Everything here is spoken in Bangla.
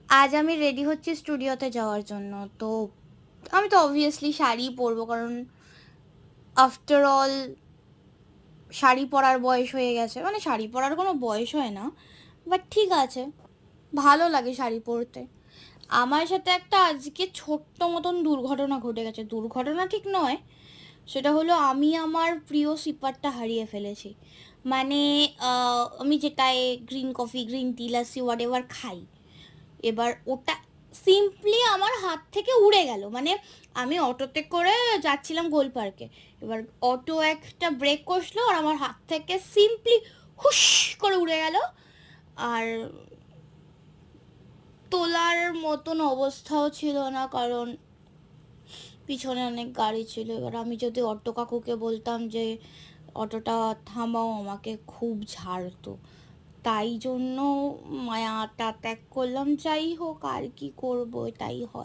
আজ আমি রেডি হচ্ছি স্টুডিওতে যাওয়ার জন্য। তো আমি তো অবভিয়াসলি শাড়িই পরবো, কারণ আফটার অল শাড়ি পরার বয়স হয়ে গেছে। মানে শাড়ি পরার কোনো বয়স হয় না, বাট ঠিক আছে, ভালো লাগে শাড়ি পরতে। আমার সাথে একটা আজকে ছোট্ট মতন দুর্ঘটনা ঘটে গেছে। দুর্ঘটনা ঠিক নয়, সেটা হলো আমি আমার প্রিয় সিপারটা হারিয়ে ফেলেছি। মানে আমি যেটায় green coffee, green tea, lassi what ever খাই, এবার ওটা সিম্পলি আমার হাত থেকে উড়ে গেল। মানে আমি অটোতে করে যাচ্ছিলাম গোল পার্কে, এবার অটো একটা ব্রেক কষলো আর আমার হাত থেকে সিম্পলি হুশ করে উড়ে গেল। আর তোলার মতন অবস্থাও ছিল না, কারণ পিছনে অনেক গাড়ি ছিল। এবার আমি যদি অটো কাকুকে বলতাম যে অটোটা থামাও, আমাকে খুব ঝাড়তো। তাই জন্য মায়াটা ত্যাগ করলাম। যাই হোক, আর কি করবো, এটাই হয়।